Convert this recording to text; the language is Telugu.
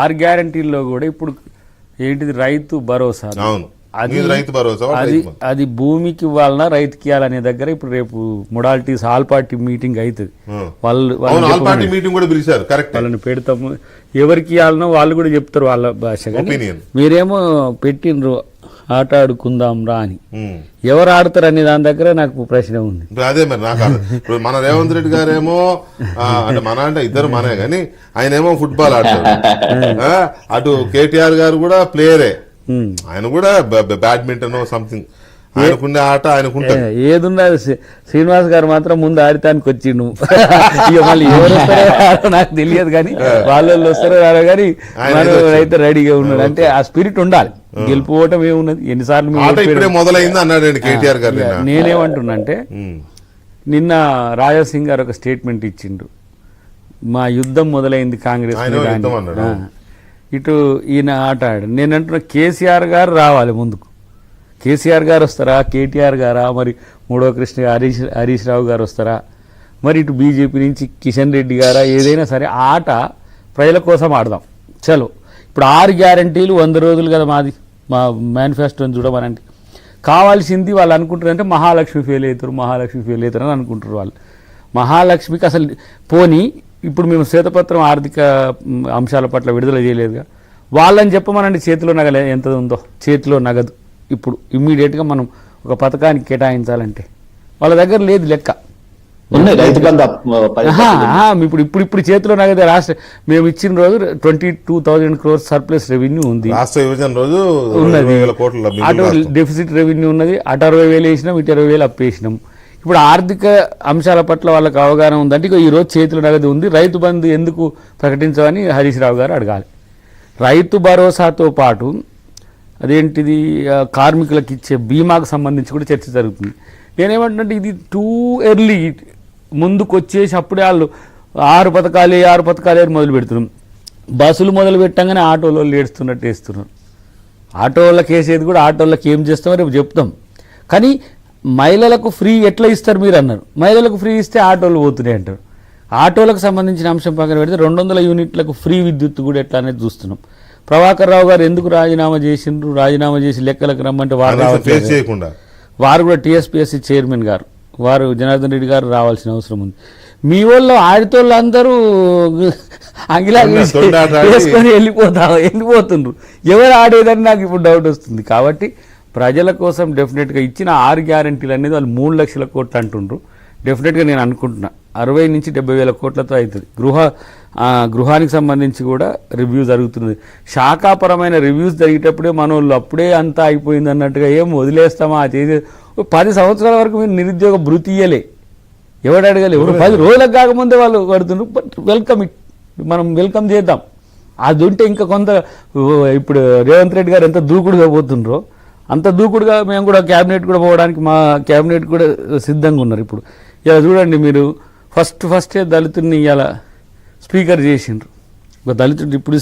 6 గ్యారంటీల్లో కూడా ఇప్పుడు ఏంటిది రైతు భరోసా, అది భూమికి ఇవ్వాలన్నా రైతుకి ఇవ్వాలనే దగ్గర ఇప్పుడు రేపు మొడాలిటీస్ ఆల్ పార్టీ మీటింగ్ అవుతుంది. వాళ్ళని పెడతాము, ఎవరికి ఇవ్వాలనో వాళ్ళు కూడా చెప్తారు వాళ్ళ భాష. మీరేమో పెట్టినరు ఆట ఆడుకుందాం రా అని, ఎవరు ఆడతారు అనే దాని దగ్గర నాకు ప్రశ్న ఉంది. అదే మరి నాకు మన రేవంత్ రెడ్డి గారేమో అంటే మన అంటే ఇద్దరు మనే గాని ఆయన ఏమో ఫుట్బాల్ ఆడతాడు, అటు కేటీఆర్ గారు కూడా ప్లేయరే, ఆయన కూడా బ్యాడ్మింటన్ సంథింగ్ ఆయనకుండే ఆట ఆయనకుంటే ఏదున్నా. శ్రీనివాస్ గారు మాత్రం ముందు ఆడటానికి వచ్చిండు, ఇక మళ్ళీ ఎవరు వస్తారో నాకు తెలియదు కానీ వాళ్ళు వస్తారో రారో కానీ అయితే రెడీగా ఉన్నాడు. అంటే ఆ స్పిరిట్ ఉండాలి, గెలిపోవటం ఏమున్నది ఎన్నిసార్లు మొదలైంది అన్నాడు కేటీఆర్ గారు. నేనేమంటున్నా అంటే నిన్న రాజాసింగ్ గారు ఒక స్టేట్మెంట్ ఇచ్చిండు, మా యుద్ధం మొదలైంది కాంగ్రెస్ ఇటు ఈయన ఆట ఆడు. నేను అంటున్నా కేసీఆర్ గారు రావాలి ముందుకు. కేసీఆర్ గారు వస్తారా, కేటీఆర్ గారా, మరి మూడో కృష్ణ హరీష్ రావు గారు వస్తారా, మరి ఇటు బీజేపీ నుంచి కిషన్ రెడ్డి గారా, ఏదైనా సరే ఆట ప్రజల కోసం ఆడదాం. చలో ఇప్పుడు 6 గ్యారంటీలు 100 రోజులు కదా మాది, మా మేనిఫెస్టోని చూడమనంటే కావాల్సింది వాళ్ళు అనుకుంటారంటే మహాలక్ష్మి ఫెయిల్ అవుతారు, మహాలక్ష్మి ఫెయిల్ అవుతారు అని అనుకుంటారు వాళ్ళు. మహాలక్ష్మికి అసలు పోనీ ఇప్పుడు మేము శ్వేతపత్రం ఆర్థిక అంశాల పట్ల విడుదల చేయలేదుగా, వాళ్ళని చెప్పమనండి చేతిలో నగదు ఎంత ఉందో, చేతిలో నగదు ఇప్పుడు ఇమ్మీడియట్గా మనం ఒక పథకానికి కేటాయించాలంటే వాళ్ళ దగ్గర లేదు లెక్క. ఇప్పుడు చేతిలో నగదు రాష్ట్ర మేము ఇచ్చిన రోజు 22,000 crores సర్ప్లస్ రెవెన్యూ ఉంది, రాష్ట్ర విభజన రోజు ఉన్నది, అటు డెఫిసిట్ రెవెన్యూ ఉన్నది, అటు 60,000 వేసినాం, ఇటు 20,000 అప్పేసినాం. ఇప్పుడు ఆర్థిక అంశాల పట్ల వాళ్ళకి అవగాహన ఉందంటే ఇక ఈరోజు చేతుల నగదు ఉంది, రైతు బంధు ఎందుకు ప్రకటించమని హరీష్ రావు గారు అడగాలి. రైతు భరోసాతో పాటు అదేంటిది కార్మికులకు ఇచ్చే బీమాకు సంబంధించి కూడా చర్చ జరుగుతుంది. నేనేమంటున్నాంటే ఇది టూ ఎర్లీ, ముందుకు వచ్చేసి అప్పుడే వాళ్ళు 6 పథకాలు మొదలు పెడుతున్నాం. బస్సులు మొదలు పెట్టంగానే ఆటోలో ఏడుస్తున్నట్టు వేస్తున్నారు. ఆటోళ్ళకి వేసేది కూడా ఆటోళ్ళకి ఏం చేస్తామో రేపు చెప్తాం. కానీ మహిళలకు ఫ్రీ ఎట్లా ఇస్తారు మీరు అన్నారు, మహిళలకు ఫ్రీ ఇస్తే ఆటోలు పోతున్నాయి అంటారు. ఆటోలకు సంబంధించిన అంశం పక్కన పెడితే 200 యూనిట్లకు ఫ్రీ విద్యుత్ కూడా ఎట్లా అనేది చూస్తున్నాం. ప్రభాకర్ రావు గారు ఎందుకు రాజీనామా చేసిండ్రు, రాజీనామా చేసి లెక్కలకు రమ్మంటే వారు కూడా టీఎస్పీఎస్సీ చైర్మన్ గారు వారు జనార్దన్ రెడ్డి గారు రావాల్సిన అవసరం ఉంది. మీ వాళ్ళు ఆడితోళ్ళు అందరూ అంగిలా వేసుకొని వెళ్ళిపోతుండ్రు, ఎవరు ఆడేదని నాకు ఇప్పుడు డౌట్ వస్తుంది. కాబట్టి ప్రజల కోసం డెఫినెట్గా ఇచ్చిన 6 గ్యారంటీలు అనేది వాళ్ళు 3 లక్షల కోట్లు అంటుండ్రు. డెఫినెట్గా నేను అనుకుంటున్నా 60 నుంచి 70,000 కోట్లతో అవుతుంది. గృహానికి సంబంధించి కూడా రివ్యూ జరుగుతుంది. శాఖాపరమైన రివ్యూస్ జరిగేటప్పుడే మనోళ్ళు అప్పుడే అంతా అయిపోయింది అన్నట్టుగా ఏం వదిలేస్తామా చేసే 10 సంవత్సరాల వరకు మీరు నిరుద్యోగ భృతి ఇయ్యలే, ఎవడు అడగలే, 10 రోజులకు కాకముందే వాళ్ళు కడుతున్నారు. బట్ వెల్కమ్ ఇట్, మనం వెల్కమ్ చేద్దాం. అది ఉంటే ఇంకా కొంత ఇప్పుడు రేవంత్ రెడ్డి గారు ఎంత దూకుడుగా పోతుండ్రో అంత దూకుడుగా మేము కూడా క్యాబినెట్ కూడా పోవడానికి మా క్యాబినెట్ కూడా సిద్ధంగా ఉన్నారు. ఇప్పుడు ఇలా చూడండి, మీరు ఫస్టే దళితుడిని ఇలా స్పీకర్ చేసిండ్రు, ఒక దళితుడు ఇప్పుడు